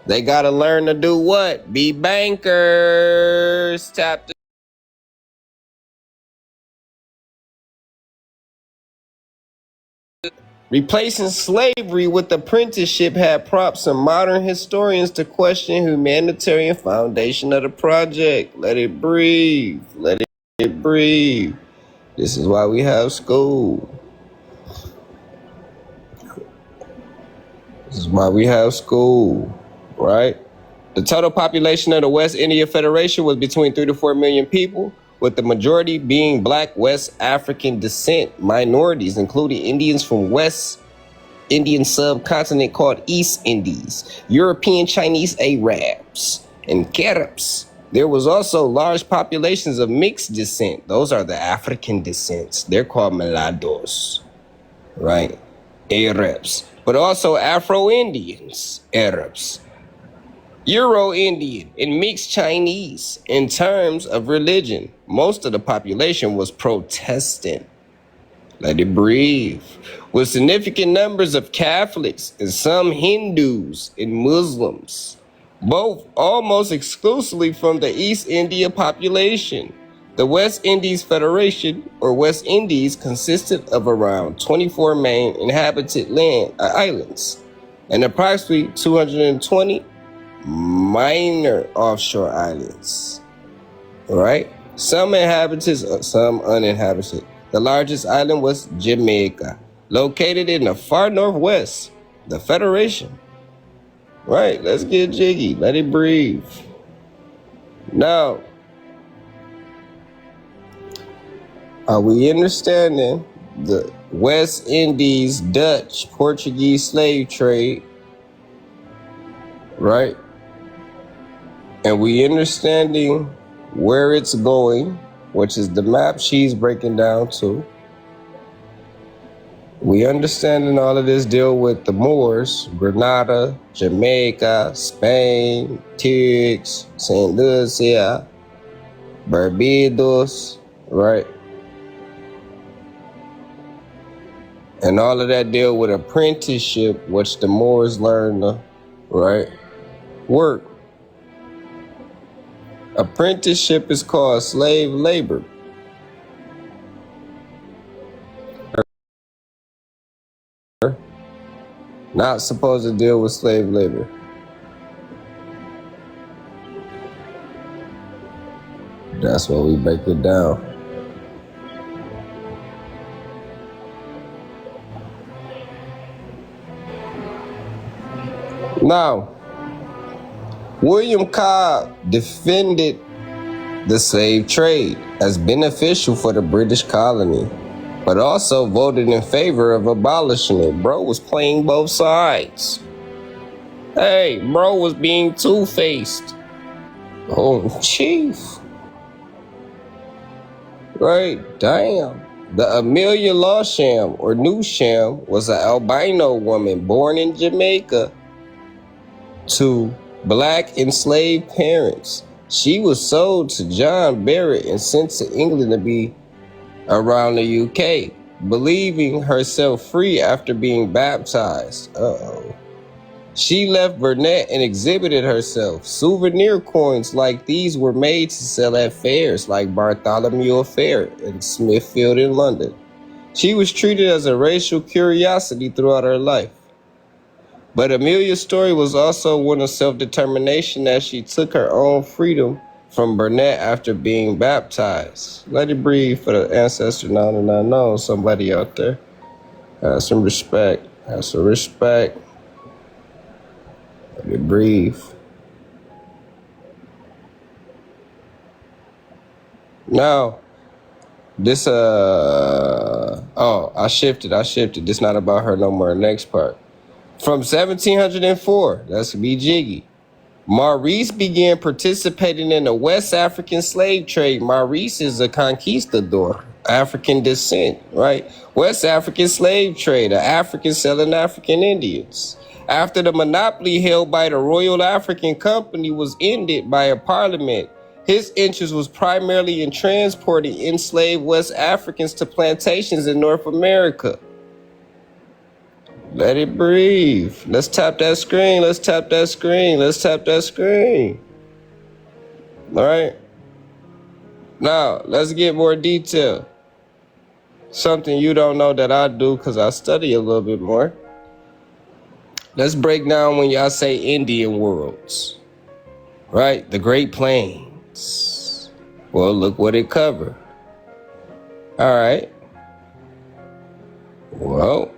They gotta learn to do what? Be bankers. Tap the Replacing slavery with apprenticeship had prompted some modern historians to question humanitarian foundation of the project. Let it breathe. Let it breathe. This is why we have school. This is why we have school, right? The total population of the West India Federation was between 3 to 4 million people, with the majority being black West African descent minorities, including Indians from West Indian subcontinent called East Indies, European Chinese Arabs, and Caribs. There was also large populations of mixed descent. Those are the African descents. They're called mulattoes, right? Arabs. But also Afro-Indians, Arabs, Euro-Indian, and mixed Chinese. In terms of religion, most of the population was Protestant. Let it breathe. With significant numbers of Catholics and some Hindus and Muslims, both almost exclusively from the East India population. The West Indies Federation, or West Indies, consisted of around 24 main inhabited islands and approximately 220 minor offshore islands, right? Some inhabited, some uninhabited. The largest island was Jamaica, located in the far northwest, the Federation. Right, let's get jiggy, let it breathe. Now, are we understanding the West Indies, Dutch, Portuguese slave trade, right? And we understanding where it's going, which is the map she's breaking down to. We understanding all of this deal with the Moors, Grenada, Jamaica, Spain, Turks, St. Lucia, Barbados, right? And all of that deal with apprenticeship, which the Moors learned to, right, work. Apprenticeship is called slave labor. Not supposed to deal with slave labor. That's why we break it down. Now, William Cobb defended the slave trade as beneficial for the British colony, but also voted in favor of abolishing it. Bro was playing both sides. Hey, bro was being two-faced. Oh, chief. Right, damn. The Amelia Lawsham, or Newsham, was an albino woman born in Jamaica to black enslaved parents. She was sold to John Barrett and sent to England to be around the UK, believing herself free after being baptized. She left Burnett and exhibited herself. Souvenir coins like these were made to sell at fairs like Bartholomew Fair in Smithfield in London. She was treated as a racial curiosity throughout her life. But Amelia's story was also one of self-determination, as she took her own freedom from Burnett after being baptized. Let it breathe for the ancestor known and unknown. Somebody out there. Have some respect. Have some respect. Let it breathe. Now, this, I shifted. This not about her no more. Next part. From 1704, that's be jiggy, Maurice began participating in the West African slave trade. Maurice is a conquistador, African descent, right? West African slave trade, an African selling African Indians. After the monopoly held by the Royal African Company was ended by a parliament, his interest was primarily in transporting enslaved West Africans to plantations in North America. Let it breathe. Let's tap that screen. Let's tap that screen. Let's tap that screen. All right. Now, let's get more detail. Something you don't know that I do because I study a little bit more. Let's break down when y'all say Indian worlds. Right? The Great Plains. Well, look what it covers. All right. Well,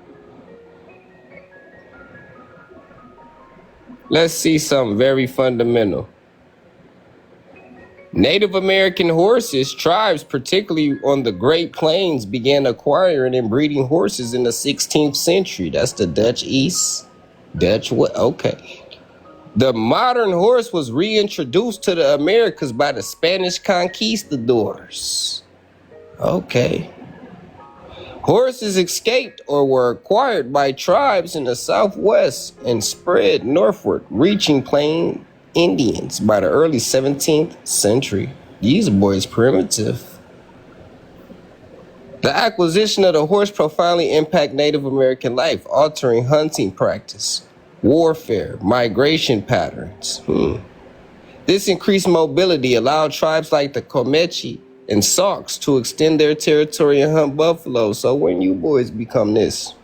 let's see something very fundamental. Native American horses, tribes, particularly on the Great Plains, began acquiring and breeding horses in the 16th century. That's the Dutch East. Dutch what? Okay. The modern horse was reintroduced to the Americas by the Spanish conquistadors. Okay. Horses escaped or were acquired by tribes in the Southwest and spread northward, reaching plain Indians by the early 17th century. These boys primitive. The acquisition of the horse profoundly impacted Native American life, altering hunting practice, warfare, migration patterns. This increased mobility allowed tribes like the Comanche and Sacs to extend their territory and hunt buffalo. So when you boys become this,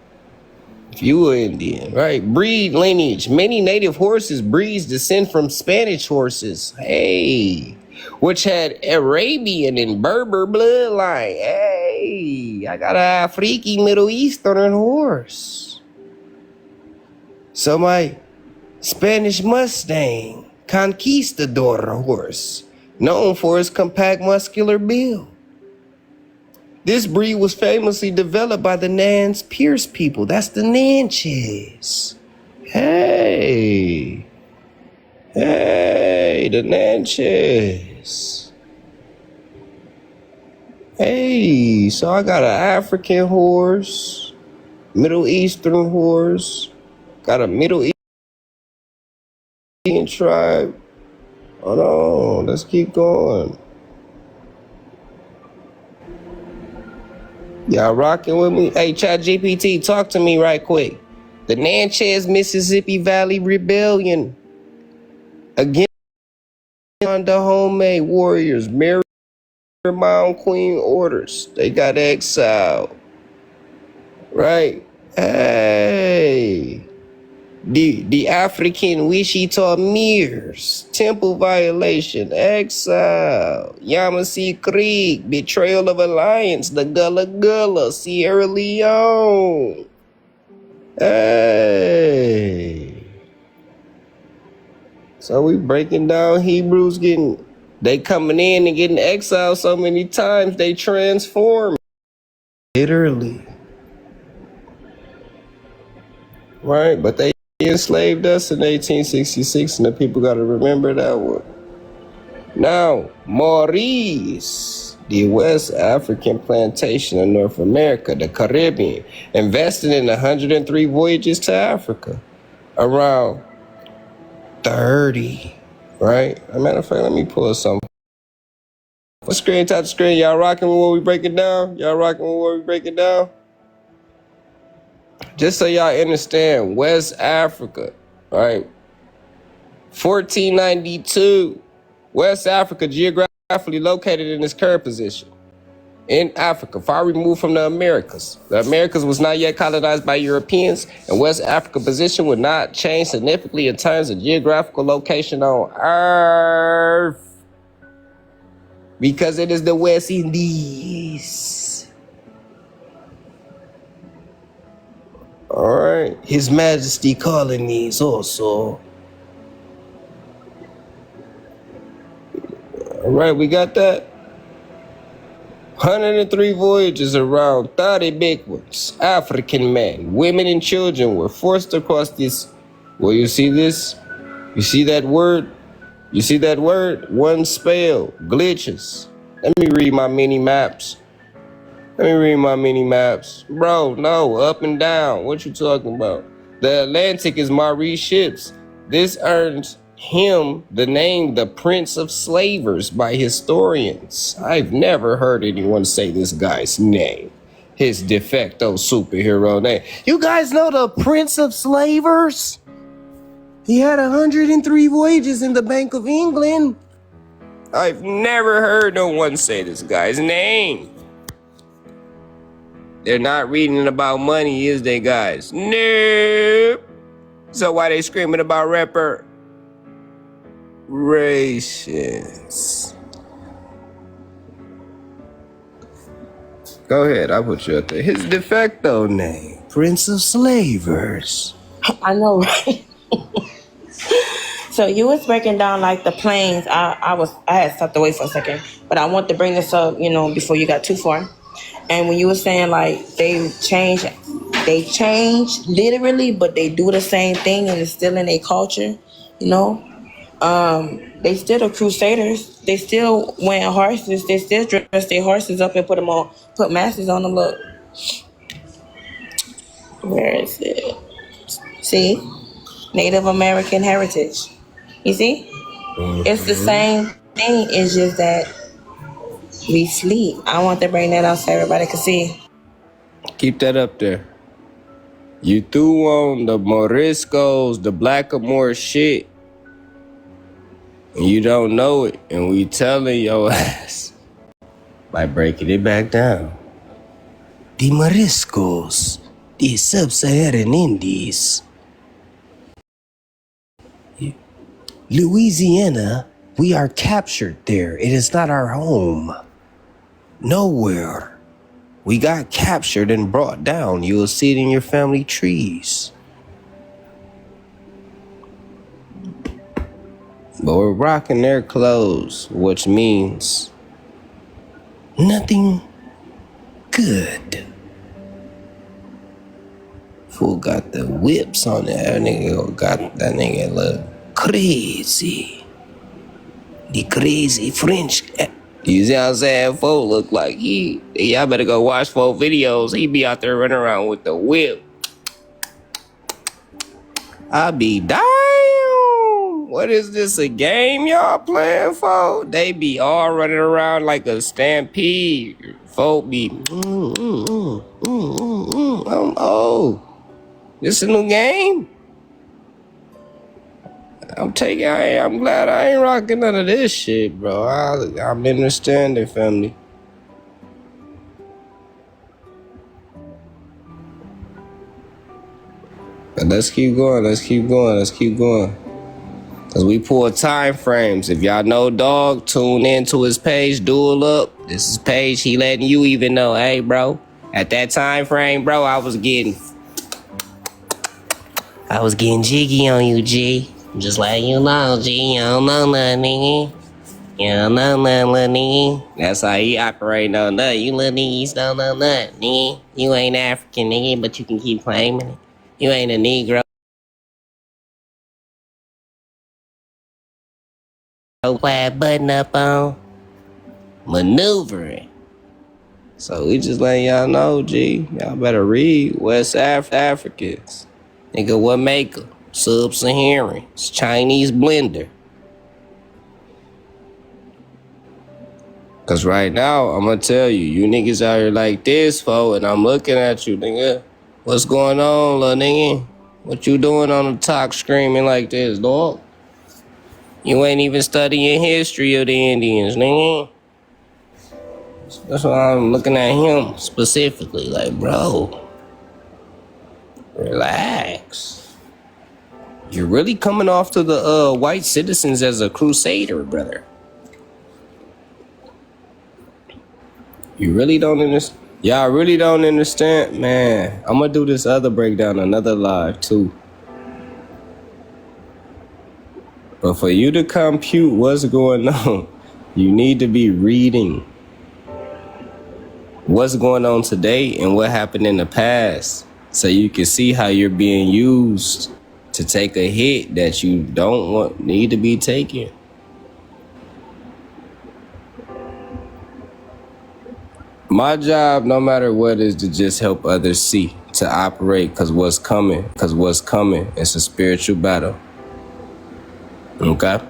if you were Indian, right? Breed lineage. Many native horses breeds descend from Spanish horses. Hey, which had Arabian and Berber bloodline. Hey, I got a freaky Middle Eastern horse. So my Spanish Mustang Conquistador horse, known for its compact muscular build. This breed was famously developed by the Nance Pierce people. That's the Natchez. Hey, the Natchez. Hey, so I got an African horse, Middle Eastern horse, got a Middle Eastern tribe. Hold on, let's keep going. Y'all rocking with me? Hey, ChatGPT, talk to me right quick. The Natchez Mississippi Valley Rebellion against the homemade warriors, Marymount Queen orders. They got exiled. Right? Hey. The African Wichita Mears, temple violation, exile, Yamasee Creek, betrayal of alliance, the Gullah Gullah, Sierra Leone. Hey. So we breaking down Hebrews they coming in and getting exiled so many times, they transform. Literally. Right, but they enslaved us in 1866, and the people got to remember that one. Now, Maurice, the West African plantation of North America, the Caribbean, invested in 103 voyages to Africa, around 30, right? As a matter of fact, let me pull something. Screen, top the screen. Y'all rocking with what we break it down? Just so y'all understand, West Africa, right? 1492, West Africa geographically located in its current position in Africa, far removed from the Americas. The Americas was not yet colonized by Europeans, and West Africa's position would not change significantly in terms of geographical location on Earth, because it is the West Indies. All right, His Majesty colonies also. All right, we got that. 103 voyages around 30 big ones. African men, women, and children were forced across this. Well, you see this? You see that word? One spell, glitches. Let me read my mini maps. Bro, no, up and down. What you talking about? The Atlantic is Maurice's ships. This earns him the name the Prince of Slavers by historians. I've never heard anyone say this guy's name. his de facto superhero name. You guys know the Prince of Slavers? He had 103 voyages in the Bank of England. I've never heard no one say this guy's name. They're not reading about money, is they, guys? Nope. So why they screaming about reparations? Go ahead, I'll put you up there. His de facto name, Prince of Slavers. I know, right? So you was breaking down like the planes. I had stepped away for a second, but I want to bring this up, before you got too far. And when you were saying like they change literally, but they do the same thing and it's still in their culture, they still the crusaders. They still wearing horses. They still dress their horses up and put masses on them. Look, where is it? See, Native American heritage. You see, it's the same thing. It's just that we sleep. I want to bring that out so everybody can see. Keep that up there. You threw on the Moriscos, the Blackamoor shit. And you don't know it, and we telling your ass by breaking it back down. The Moriscos, the Sub-Saharan Indies. Louisiana, we are captured there. It is not our home. Nowhere. We got captured and brought down. You will see it in your family trees. But we're rocking their clothes, which means nothing good. Fool got the whips on there. That nigga look crazy. The crazy French. You see what I'm saying? Fool look like y'all better go watch 4 videos. He be out there running around with the whip. I be dying. What is this, a game y'all playing, for? They be all running around like a stampede. Folk be, oh, this a new game? I'm glad I ain't rocking none of this shit, bro. I'm understanding, family. But let's keep going. Cause we pull time frames. If y'all know dog, tune into his page, Duel Up. This is page he letting you even know, hey bro, at that time frame, bro, I was getting jiggy on you, G. Just like you know, G, you don't know nothing, nigga. You don't know nothing, little nigga. That's how he operate on nothing. You little niggas don't know nothing, nigga. You ain't African, nigga, but you can keep claiming it. You ain't a Negro. Button up on maneuvering. So we just letting y'all know, G. Y'all better read West Africans. Nigga, what make them? Sub-Saharans, Chinese blender. Cause right now, I'm gonna tell you, you niggas out here like this, fo, and I'm looking at you, nigga. What's going on, little nigga? What you doing on the talk screaming like this, dog? You ain't even studying history of the Indians, nigga. That's why I'm looking at him specifically, like, bro, relax. You're really coming off to the white citizens as a crusader, brother. You really don't understand. Y'all really don't understand, man. I'm gonna do this other breakdown, another live too. But for you to compute what's going on, you need to be reading what's going on today and what happened in the past, so you can see how you're being used to take a hit that you don't need to be taking. My job, no matter what, is to just help others see, to operate, cause what's coming, it's a spiritual battle. Okay?